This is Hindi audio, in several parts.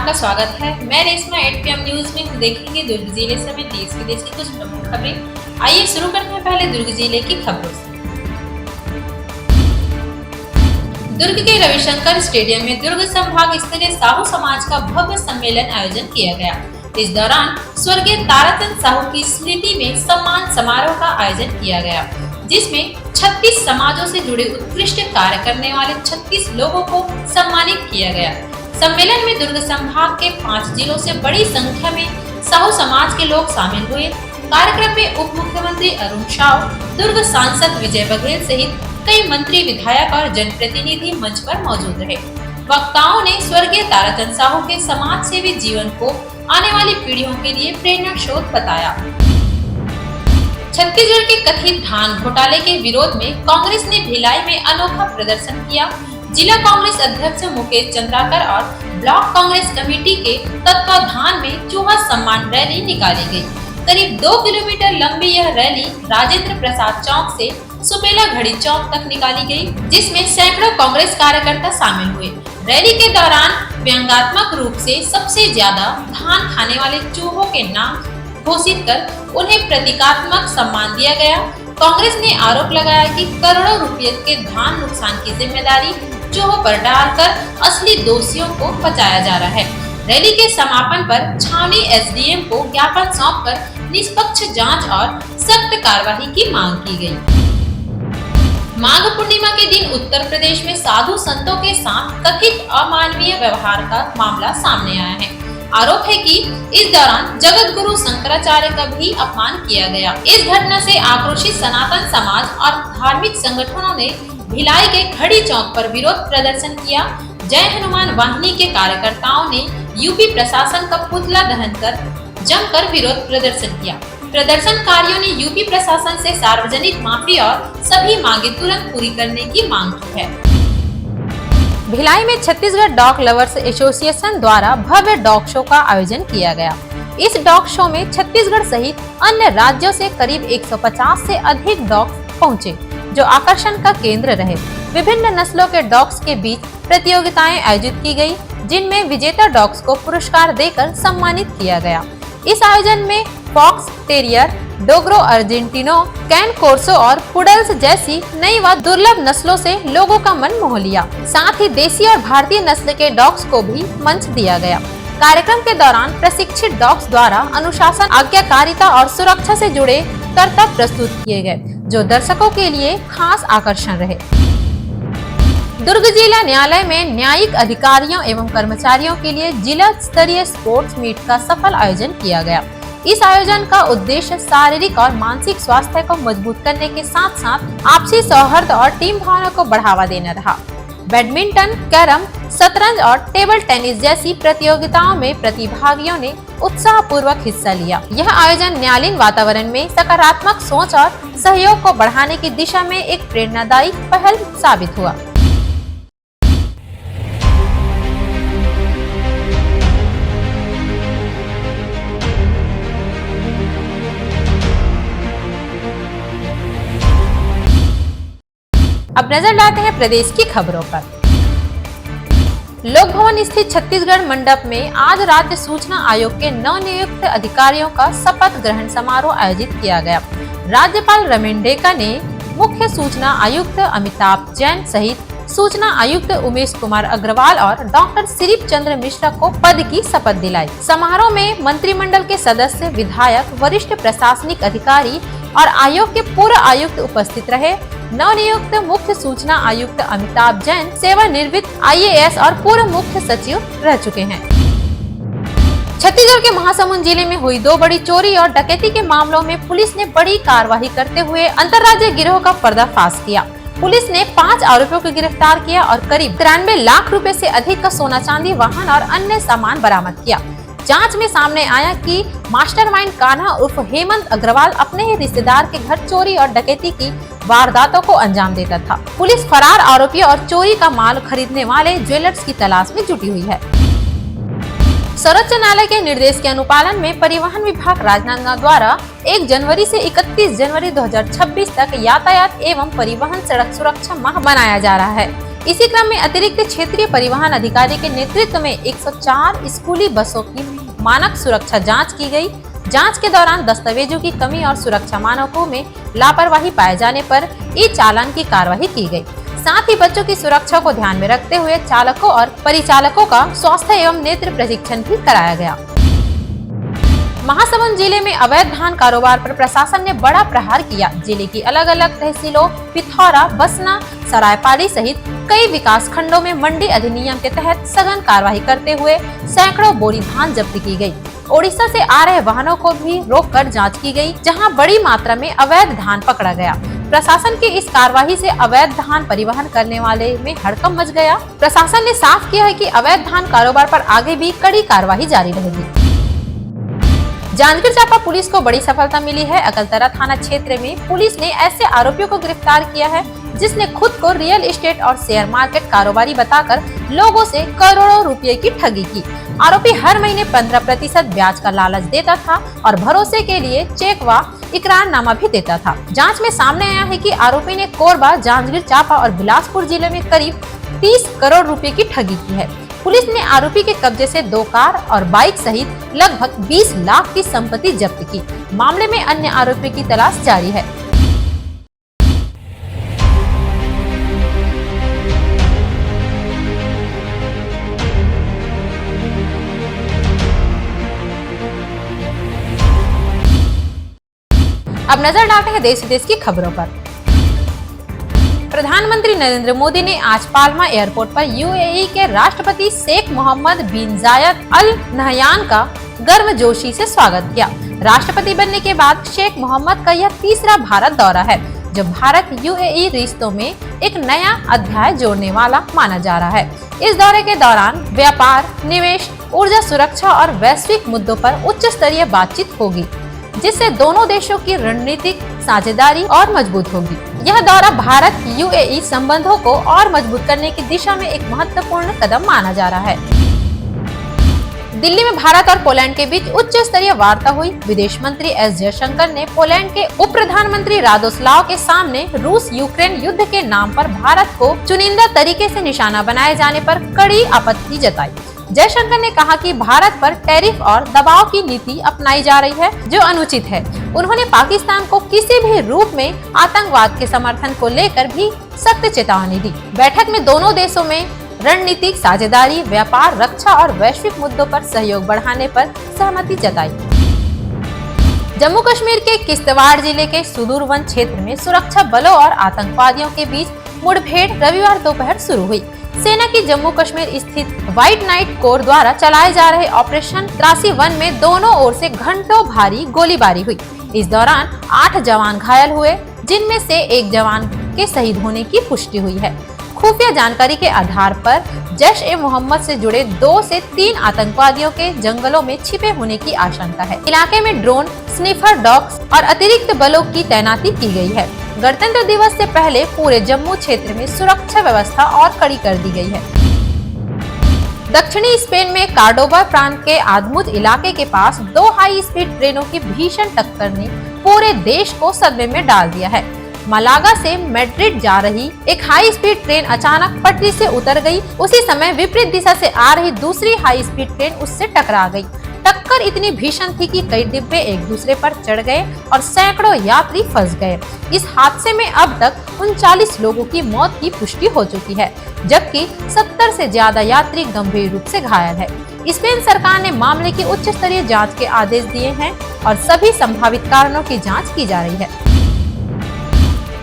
आपका स्वागत है। मैं रेशमा 8 PM न्यूज में हम देखेंगे दुर्ग जिले समेत देश विदेश की कुछ प्रमुख खबरें। आइए शुरू करते हैं पहले दुर्ग जिले की खबरों से। दुर्ग के रविशंकर स्टेडियम में दुर्ग संभाग स्तरीय साहू समाज का भव्य सम्मेलन आयोजन किया गया। इस दौरान स्वर्गीय ताराचंद साहू की स्मृति में सम्मान समारोह का आयोजन किया गया, जिसमें 36 समाजों से जुड़े उत्कृष्ट कार्य करने वाले 36 लोगों को सम्मानित किया गया। सम्मेलन में दुर्ग संभाग के 5 जिलों से बड़ी संख्या में साहू समाज के लोग शामिल हुए। कार्यक्रम में उप मुख्यमंत्री अरुण साव, दुर्ग सांसद विजय बघेल सहित कई मंत्री, विधायक और जनप्रतिनिधि मंच पर मौजूद रहे। वक्ताओं ने स्वर्गीय ताराचंद साहू के समाज सेवी जीवन को आने वाली पीढ़ियों के लिए प्रेरणा स्रोत बताया। छत्तीसगढ़ के कथित धान घोटाले के विरोध में कांग्रेस ने भिलाई में अनोखा प्रदर्शन किया। जिला कांग्रेस अध्यक्ष मुकेश चंद्राकर और ब्लॉक कांग्रेस कमेटी के तत्वाधान में चूहा सम्मान रैली निकाली गई। करीब 2 किलोमीटर लंबी यह रैली राजेंद्र प्रसाद चौक से सुपेला घड़ी चौक तक निकाली गई, जिसमें सैकड़ों कांग्रेस कार्यकर्ता शामिल हुए। रैली के दौरान व्यंग्यात्मक रूप से सबसे ज्यादा धान खाने वाले चूहों के नाम घोषित कर उन्हें प्रतीकात्मक सम्मान दिया गया। कांग्रेस ने आरोप लगाया कि करोड़ों रुपये के धान नुकसान की जिम्मेदारी चूहों पर डालकर असली दोषियों को बचाया जा रहा है। रैली के समापन पर छावनी SDM को ज्ञापन सौंपकर निष्पक्ष जांच और सख्त कार्रवाई की मांग की गई। माघ पूर्णिमा के दिन उत्तर प्रदेश में साधु संतों के साथ कथित अमानवीय व्यवहार का मामला सामने आया है। आरोप है कि इस दौरान जगत गुरु शंकराचार्य का भी अपमान किया गया। इस घटना से आक्रोशित सनातन समाज और धार्मिक संगठनों ने भिलाई के घड़ी चौक पर विरोध प्रदर्शन किया। जय हनुमान वाहिनी के कार्यकर्ताओं ने यूपी प्रशासन का पुतला दहन कर जमकर विरोध प्रदर्शन किया। प्रदर्शनकारियों ने यूपी प्रशासन से सार्वजनिक माफी और सभी मांगे तुरंत पूरी करने की मांग की है। भिलाई में छत्तीसगढ़ डॉग लवर्स एसोसिएशन द्वारा भव्य डॉग शो का आयोजन किया गया। इस डॉग शो में छत्तीसगढ़ सहित अन्य राज्यों से करीब 150 से अधिक डॉग्स पहुंचे, जो आकर्षण का केंद्र रहे। विभिन्न नस्लों के डॉग्स के बीच प्रतियोगिताएं आयोजित की गई, जिनमें विजेता डॉग्स को पुरस्कार देकर सम्मानित किया गया। इस आयोजन में फॉक्स टेरियर, डोगरो अर्जेंटिनो, कैन कोर्सो और पुडल्स जैसी नई व दुर्लभ नस्लों से लोगों का मन मोह लिया। साथ ही देसी और भारतीय नस्ल के डॉग्स को भी मंच दिया गया। कार्यक्रम के दौरान प्रशिक्षित डॉग्स द्वारा अनुशासन, आज्ञाकारिता और सुरक्षा से जुड़े करतब प्रस्तुत किए गए, जो दर्शकों के लिए खास आकर्षण रहे। दुर्ग जिला न्यायालय में न्यायिक अधिकारियों एवं कर्मचारियों के लिए जिला स्तरीय स्पोर्ट्स मीट का सफल आयोजन किया गया। इस आयोजन का उद्देश्य शारीरिक और मानसिक स्वास्थ्य को मजबूत करने के साथ साथ आपसी सौहार्द और टीम भावना को बढ़ावा देना रहा। बैडमिंटन, कैरम, शतरंज और टेबल टेनिस जैसी प्रतियोगिताओं में प्रतिभागियों ने उत्साह पूर्वक हिस्सा लिया। यह आयोजन न्यायालयीन वातावरण में सकारात्मक सोच और सहयोग को बढ़ाने की दिशा में एक प्रेरणादायी पहल साबित हुआ। अब नजर डालते हैं प्रदेश की खबरों पर। लोक भवन स्थित छत्तीसगढ़ मंडप में आज राज्य सूचना आयोग के नवनियुक्त अधिकारियों का शपथ ग्रहण समारोह आयोजित किया गया। राज्यपाल रमेन डेका ने मुख्य सूचना आयुक्त अमिताभ जैन सहित सूचना आयुक्त उमेश कुमार अग्रवाल और डॉक्टर सिरिप चंद्र मिश्रा को पद की शपथ दिलाई। समारोह में मंत्रिमंडल के सदस्य, विधायक, वरिष्ठ प्रशासनिक अधिकारी और आयोग के पूर्व आयुक्त उपस्थित रहे। नवनियुक्त मुख्य सूचना आयुक्त अमिताभ जैन सेवानिवृत्त IAS और पूर्व मुख्य सचिव रह चुके हैं। छत्तीसगढ़ के महासमुंद जिले में हुई 2 बड़ी चोरी और डकैती के मामलों में पुलिस ने बड़ी कार्रवाई करते हुए अंतर्राज्यीय गिरोह का पर्दाफाश किया। पुलिस ने 5 आरोपियों को गिरफ्तार किया और करीब 93 लाख रुपए से अधिक का सोना चांदी, वाहन और अन्य सामान बरामद किया। जांच में सामने आया कि मास्टरमाइंड कान्हा उर्फ हेमंत अग्रवाल अपने ही रिश्तेदार के घर चोरी और डकैती की वारदातों को अंजाम देता था। पुलिस फरार आरोपियों और चोरी का माल खरीदने वाले ज्वेलर्स की तलाश में जुटी हुई है। सर्वोच्च न्यायालय के निर्देश के अनुपालन में परिवहन विभाग राजनांदगांव द्वारा 1 जनवरी से 31 जनवरी 2026 तक यातायात एवं परिवहन सड़क सुरक्षा माह मनाया जा रहा है। इसी क्रम में अतिरिक्त क्षेत्रीय परिवहन अधिकारी के नेतृत्व में 104 स्कूली बसों की मानक सुरक्षा जांच की गई। जांच के दौरान दस्तावेजों की कमी और सुरक्षा मानकों में लापरवाही पाए जाने पर ई चालान की कार्रवाई की गई। साथ ही बच्चों की सुरक्षा को ध्यान में रखते हुए चालकों और परिचालकों का स्वास्थ्य एवं नेत्र प्रशिक्षण भी कराया गया। महासमुंद जिले में अवैध धान कारोबार पर प्रशासन ने बड़ा प्रहार किया। जिले की अलग अलग तहसीलों पिथौरा, बसना, सरायपाली सहित कई विकास खंडों में मंडी अधिनियम के तहत सघन कार्रवाई करते हुए सैकड़ों बोरी धान जब्त की गई। ओडिशा से आ रहे वाहनों को भी रोककर जांच की गई, जहां बड़ी मात्रा में अवैध धान पकड़ा गया। प्रशासन की इस कार्रवाई से अवैध धान परिवहन करने वाले में हड़कंप मच गया। प्रशासन ने साफ किया है कि अवैध धान कारोबार पर आगे भी कड़ी कार्रवाई जारी रहेगी। जांजगीर चांपा पुलिस को बड़ी सफलता मिली है। अकलतरा थाना क्षेत्र में पुलिस ने ऐसे आरोपियों को गिरफ्तार किया है जिसने खुद को रियल एस्टेट और शेयर मार्केट कारोबारी बताकर लोगों से करोड़ों रुपए की ठगी की। आरोपी हर महीने 15% ब्याज का लालच देता था और भरोसे के लिए चेक व इकरारनामा भी देता था। जांच में सामने आया है कि आरोपी ने कोरबा, जांजगीर चांपा और बिलासपुर जिले में करीब 30 करोड़ रुपए की ठगी की है। पुलिस ने आरोपी के कब्जे से 2 कार और बाइक सहित लगभग 20 लाख की संपत्ति जब्त की। मामले में अन्य आरोपी की तलाश जारी है। अब नजर डालते हैं देश विदेश की खबरों पर। प्रधानमंत्री नरेंद्र मोदी ने आज पाल्मा एयरपोर्ट पर यूएई के राष्ट्रपति शेख मोहम्मद बिन जायद अल नहयान का गर्मजोशी से स्वागत किया। राष्ट्रपति बनने के बाद शेख मोहम्मद का यह तीसरा भारत दौरा है, जो भारत यूएई रिश्तों में एक नया अध्याय जोड़ने वाला माना जा रहा है। इस दौरे के दौरान व्यापार, निवेश, ऊर्जा सुरक्षा और वैश्विक मुद्दों पर उच्च स्तरीय बातचीत होगी, जिससे दोनों देशों की रणनीतिक साझेदारी और मजबूत होगी। यह दौरा भारत यूएई संबंधों को और मजबूत करने की दिशा में एक महत्वपूर्ण कदम माना जा रहा है। दिल्ली में भारत और पोलैंड के बीच उच्च स्तरीय वार्ता हुई। विदेश मंत्री एस जयशंकर ने पोलैंड के उप प्रधानमंत्री रादोस्लाव के सामने रूस यूक्रेन युद्ध के नाम पर भारत को चुनिंदा तरीके से निशाना बनाए जाने पर कड़ी आपत्ति जताई। जयशंकर ने कहा कि भारत पर टैरिफ और दबाव की नीति अपनाई जा रही है, जो अनुचित है। उन्होंने पाकिस्तान को किसी भी रूप में आतंकवाद के समर्थन को लेकर भी सख्त चेतावनी दी। बैठक में दोनों देशों में रणनीतिक साझेदारी, व्यापार, रक्षा और वैश्विक मुद्दों पर सहयोग बढ़ाने पर सहमति जताई। जम्मू कश्मीर के किश्तवाड़ जिले के सुदूर वन क्षेत्र में सुरक्षा बलों और आतंकवादियों के बीच मुठभेड़ रविवार दोपहर शुरू हुई। सेना की जम्मू कश्मीर स्थित व्हाइट नाइट कोर द्वारा चलाए जा रहे ऑपरेशन त्रासी वन में दोनों ओर से घंटों भारी गोलीबारी हुई। इस दौरान 8 जवान घायल हुए, जिनमें से 1 जवान के शहीद होने की पुष्टि हुई है। खुफिया जानकारी के आधार पर जैश-ए-मोहम्मद से जुड़े 2 से 3 आतंकवादियों के जंगलों में छिपे होने की आशंका है। इलाके में ड्रोन, स्निफर डॉग्स और अतिरिक्त बलों की तैनाती की गई है। गणतंत्र दिवस से पहले पूरे जम्मू क्षेत्र में सुरक्षा व्यवस्था और कड़ी कर दी गई है। दक्षिणी स्पेन में कार्डोबा प्रांत के आदमुज इलाके के पास 2 हाई स्पीड ट्रेनों की भीषण टक्कर ने पूरे देश को सदमे में डाल दिया है। मलागा से मैड्रिड जा रही एक हाई स्पीड ट्रेन अचानक पटरी से उतर गई। उसी समय विपरीत दिशा से आ रही दूसरी हाई स्पीड ट्रेन उससे टकरा गई। टक्कर इतनी भीषण थी कि कई डिब्बे एक दूसरे पर चढ़ गए और सैकड़ों यात्री फंस गए। इस हादसे में अब तक 39 लोगों की मौत की पुष्टि हो चुकी है, जबकि 70 से ज्यादा यात्री गंभीर रूप से घायल है। स्पेन सरकार ने मामले की उच्च स्तरीय जाँच के आदेश दिए हैं और सभी संभावित कारणों की जाँच की जा रही है।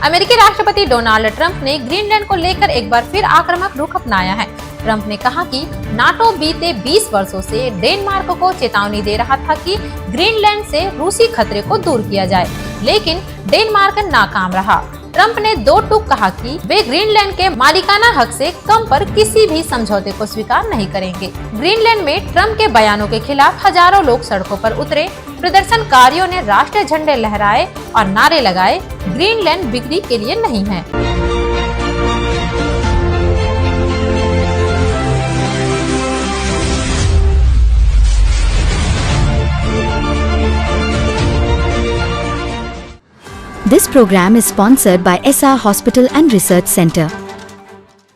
अमेरिकी राष्ट्रपति डोनाल्ड ट्रंप ने ग्रीनलैंड को लेकर एक बार फिर आक्रामक रुख अपनाया है। ट्रंप ने कहा कि नाटो बीते 20 वर्षों से डेनमार्क को चेतावनी दे रहा था कि ग्रीनलैंड से रूसी खतरे को दूर किया जाए, लेकिन डेनमार्क नाकाम रहा। ट्रंप ने 2 टूक कहा कि वे ग्रीनलैंड के मालिकाना हक से कम पर किसी भी समझौते को स्वीकार नहीं करेंगे। ग्रीनलैंड में ट्रंप के बयानों के खिलाफ हजारों लोग सड़कों पर उतरे। प्रदर्शनकारियों ने राष्ट्रीय झंडे लहराए और नारे लगाए, ग्रीनलैंड बिक्री के लिए नहीं है। This program is sponsored by SR Hospital and Research Center.